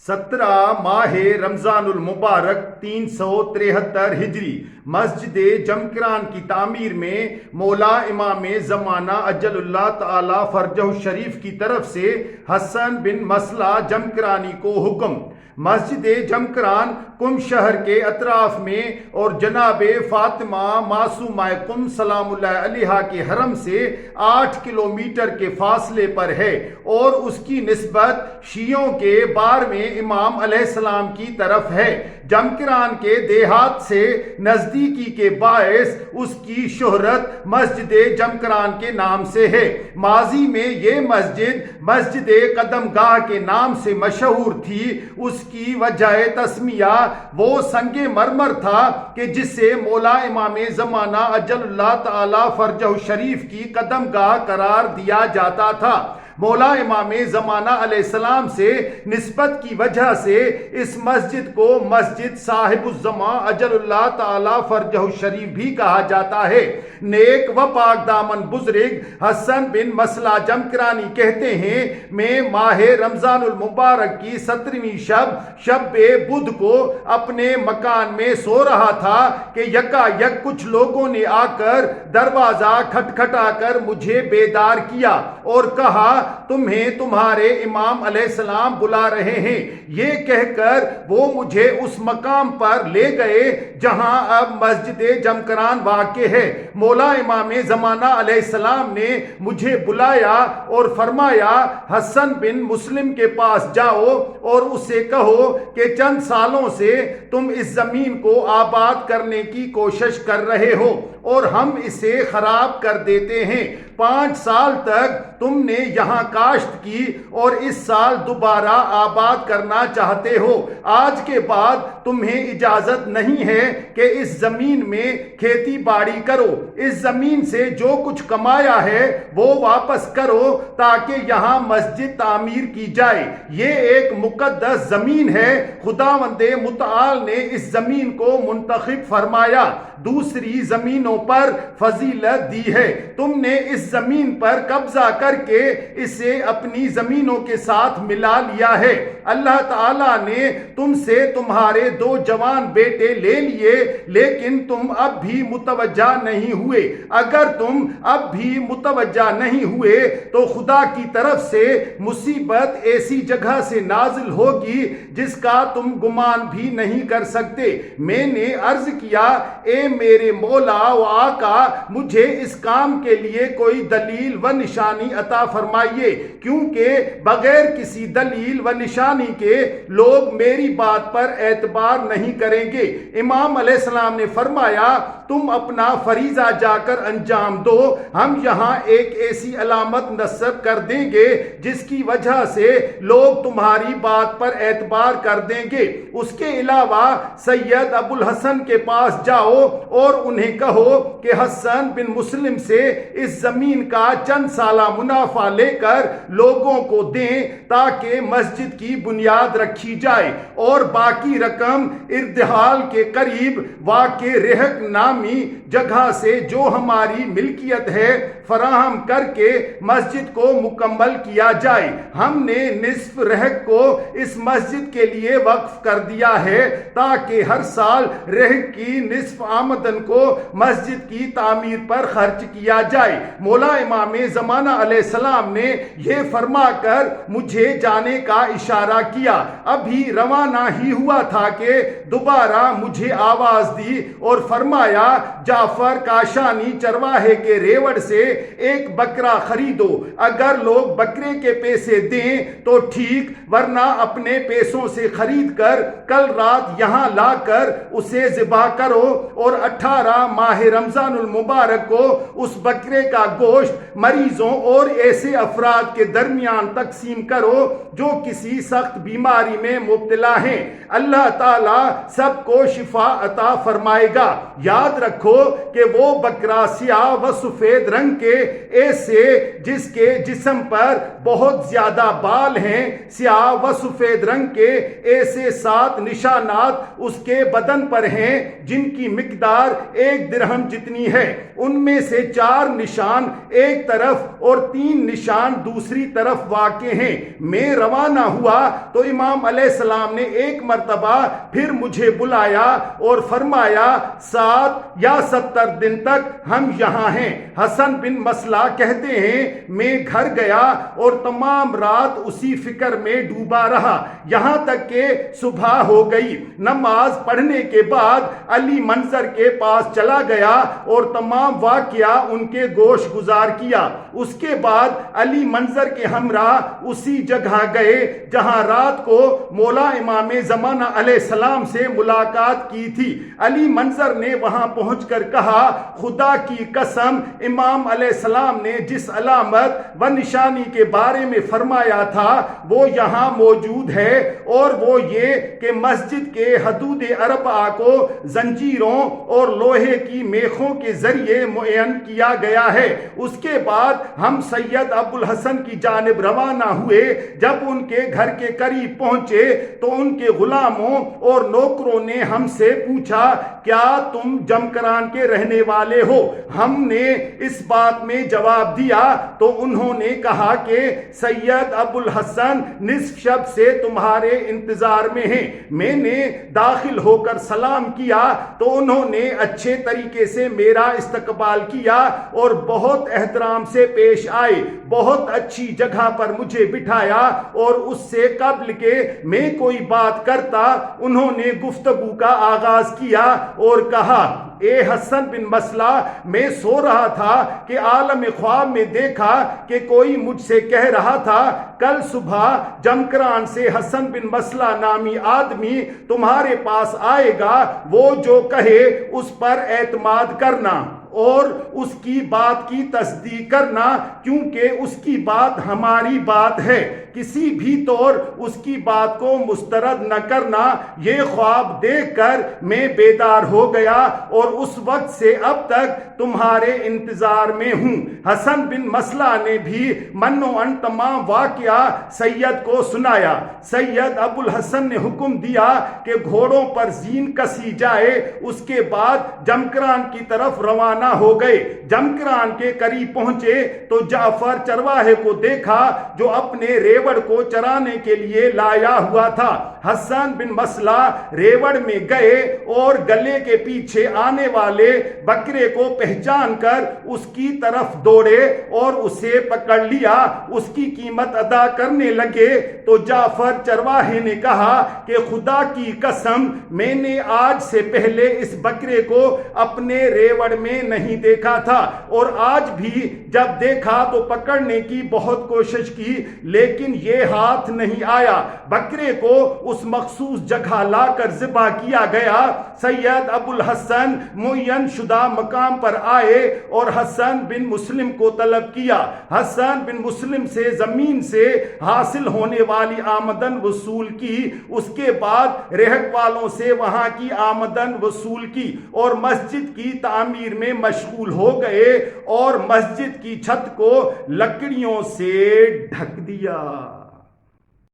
17 माह रमज़ान मुबारक 373 हिजरी मस्जिद जमकरान की तामीर में मौला इमाम ज़माना अज्जलुल्लाह ताला फरजहु शरीफ की तरफ से हसन बिन मसला जमकरानी को हुक्म। मस्जिद जमकरान कुम शहर के अतराफ में और जनाब फातिमा मासूमा कुम सलामुल्लाह अलैहा के हरम से 8 किलोमीटर के फासले पर है और उसकी निस्बत शियों के 12वें इमाम अलैहिस्सलाम की तरफ है। जमकरान के देहात से नज़दीकी के बायस उसकी शोहरत मस्जिद जमकरान के नाम से है। माजी में ये मस्जिद कदमगाह के नाम से मशहूर थी। उसकी वजह तस्मिया वो संगे मरमर था कि जिसे मौला इमाम ज़माना अज्जलुल्लाह ताला फरजहु शरीफ की कदमगाह करार दिया जाता था। मौला इमाम ज़माना अलैहिस्सलाम से निस्बत की वजह से इस मस्जिद को मस्जिद साहिबुज़्ज़मा अज्जलुल्लाह ताला फरजहु शरीफ भी कहा जाता है। नेक व पाक दामन बुजुर्ग हसन बिन मसला जमकरानी कहते हैं, मैं माह रमज़ानुल मुबारक की 17वीं शब बुध को अपने मकान में सो रहा था कि यकायक कुछ लोगों ने आकर दरवाजा खटखटाकर मुझे बेदार किया और कहा, तुम्हें तुम्हारे इमाम अलैहिस्सलाम बुला रहे हैं। ये कहकर वो मुझे उस मकाम पर ले गए जहां अब मस्जिद जमकरान वाक़े है। मौला इमाम ज़माना अलैहिस्सलाम ने मुझे बुलाया और फरमाया, हसन बिन मुस्लिम के पास जाओ और उससे कहो कि चंद सालों से तुम इस जमीन को आबाद करने की कोशिश कर रहे हो और हम इसे खराब कर देते हैं। 5 साल तक तुमने यहाँ काश्त की और इस साल दोबारा आबाद करना चाहते हो। आज के बाद तुम्हें इजाजत नहीं है कि इस जमीन में खेती बाड़ी करो। इस जमीन से जो कुछ कमाया है वो वापस करो ताकि यहाँ मस्जिद तामीर की जाए। ये एक मुकद्दस जमीन है। खुदावंदे मुतआल ने इस जमीन को मुंतखब फरमाया, दूसरी जमीनों पर फजीलत दी है। तुमने इस जमीन पर कब्जा करके इसे अपनी जमीनों के साथ मिला लिया है। अल्लाह ताला ने तुमसे तुम्हारे 2 जवान बेटे ले लिए, लेकिन तुम अब भी मुतवज्जा नहीं हुए। अगर तुम अब भी मुतवज्जा नहीं हुए तो खुदा की तरफ से मुसीबत ऐसी जगह से नाजिल होगी जिसका तुम गुमान भी नहीं कर सकते। मैंने अर्ज किया, ए मेरे मौला व आका, मुझे इस काम के लिए कोई दलील व निशानी अता फरमाइए, क्योंकि बगैर किसी दलील व निशानी के लोग मेरी बात पर एतबार नहीं करेंगे। इमाम अलैहिस्सलाम ने फरमाया, तुम अपना फरीजा जाकर अंजाम दो, हम यहाँ एक ऐसी अलामत नस्ब कर देंगे जिसकी वजह से लोग तुम्हारी बात पर एतबार कर देंगे। उसके अलावा सैयद अबुल हसन के पास जाओ और उन्हें कहो कि हसन बिन मुस्लिम से इस जमीन का चंद साला मुनाफा लेकर लोगों को दें ताकि मस्जिद की बुनियाद रखी जाए और बाकी रकम इर्दहाल के करीब वाक़े रेहक नामी जगह से जो हमारी मिल्कियत है फराहम करके मस्जिद को मुकम्मल किया जाए। हमने निस्फ रहक को इस मस्जिद के लिए वक्फ कर दिया है ताकि हर साल रहक की निस्फ आमदन को मस्जिद की तामीर पर खर्च किया जाए। मौला इमाम ज़माना अलैहिस्सलाम ने यह फरमा कर मुझे जाने का इशारा किया। अभी रवाना ही हुआ था कि दोबारा मुझे आवाज दी और फरमाया, जाफर काशानी चरवाहे के रेवड़ से एक बकरा खरीदो। अगर लोग बकरे के पैसे दें तो ठीक, वरना अपने पैसों से खरीद कर कल रात यहाँ लाकर उसे ज़िबा करो और 18 माह रमज़ानुल मुबारक को उस बकरे का गोश्त मरीजों और ऐसे अफराद के दरमियान तकसीम करो जो किसी सख्त बीमारी में मुब्तला हैं। अल्लाह ताला सबको शिफा अता फरमाएगा। याद रखो कि वो बकरा सियाह व सफेद रंग के ऐसे जिसके जिस्म पर बहुत ज्यादा बाल हैं, सियाह व सफेद रंग के ऐसे 7 निशानात उसके बदन पर हैं जिनकी मिकदार 1 दिरहम जितनी है। उनमें से 4 निशान ایک طرف اور 3 نشان دوسری طرف واقع ہیں۔ میں روانہ ہوا تو امام علیہ السلام نے ایک مرتبہ پھر مجھے بلایا اور فرمایا 7 یا 70 دن تک ہم یہاں ہیں۔ حسن بن مسلح کہتے ہیں میں گھر گیا اور تمام رات اسی فکر میں ڈوبا رہا یہاں تک کہ صبح ہو گئی۔ نماز پڑھنے کے بعد علی منظر کے پاس چلا گیا اور تمام واقعہ ان کے گوش گزار کیا۔ اس کے بعد علی منظر کے ہمراہ اسی جگہ گئے جہاں رات کو مولا امام زمانہ علیہ السلام سے ملاقات کی تھی۔ علی منظر نے وہاں پہنچ کر کہا خدا کی قسم امام علیہ السلام نے جس علامت و نشانی کے بارے میں فرمایا تھا وہ یہاں موجود ہے، اور وہ یہ کہ مسجد کے حدود اربعہ کو زنجیروں اور لوہے کی میخوں کے ذریعے معین کیا گیا ہے۔ اس کے بعد ہم سید ابو الحسن کی جانب روانہ ہوئے۔ جب ان کے گھر کے قریب پہنچے تو ان کے غلاموں اور نوکروں نے ہم سے پوچھا کیا تم جمکران کے رہنے والے ہو؟ ہم نے اس بات میں جواب دیا تو انہوں نے کہا کہ سید ابو الحسن نصف شب سے تمہارے انتظار میں ہیں۔ میں نے داخل ہو کر سلام کیا تو انہوں نے اچھے طریقے سے میرا استقبال کیا اور بہت احترام سے پیش آئے، بہت اچھی جگہ پر مجھے بٹھایا، اور اس سے قبل کہ میں کوئی بات کرتا انہوں نے گفتگو کا آغاز کیا اور کہا اے حسن بن مسلح، میں سو رہا تھا کہ عالم خواب میں دیکھا کہ کوئی مجھ سے کہہ رہا تھا کل صبح جمکران سے حسن بن مسلح نامی آدمی تمہارے پاس آئے گا، وہ جو کہے اس پر اعتماد کرنا اور اس کی بات کی تصدیق کرنا، کیونکہ اس کی بات ہماری بات ہے، کسی بھی طور اس کی بات کو مسترد نہ کرنا۔ یہ خواب دیکھ کر میں بیدار ہو گیا اور اس وقت سے اب تک تمہارے انتظار میں ہوں۔ حسن بن مسلح نے بھی من و عن تمام واقعہ سید کو سنایا۔ سید ابو الحسن نے حکم دیا کہ گھوڑوں پر زین کسی جائے، اس کے بعد جمکران کی طرف روانہ ہو گئے۔ جمکران کے قریب پہنچے تو جعفر چرواہے کو دیکھا جو اپنے ریوڑ کو چرانے کے لیے لایا ہوا تھا۔ حسن بن مسلح ریوڑ میں گئے اور گلے کے پیچھے آنے والے بکرے کو پہچان کر اس کی طرف دوڑے اور اسے پکڑ لیا۔ اس کی قیمت ادا کرنے لگے تو جعفر چرواہے نے کہا کہ خدا کی قسم میں نے آج سے پہلے اس بکرے کو اپنے ریوڑ میں نہیں دیکھا تھا، اور آج بھی جب دیکھا تو پکڑنے کی بہت کوشش کی لیکن یہ ہاتھ نہیں آیا۔ بکرے کو اس مخصوص جگہ لا کر ذبح کیا گیا۔ سید ابو الحسن معین شدہ مقام پر آئے اور حسن بن مسلم کو طلب کیا۔ حسن بن مسلم سے زمین سے حاصل ہونے والی آمدن وصول کی، اس کے بعد رہٹ والوں سے وہاں کی آمدن وصول کی اور مسجد کی تعمیر میں مشغول ہو گئے اور مسجد کی چھت کو لکڑیوں سے ڈھک دیا۔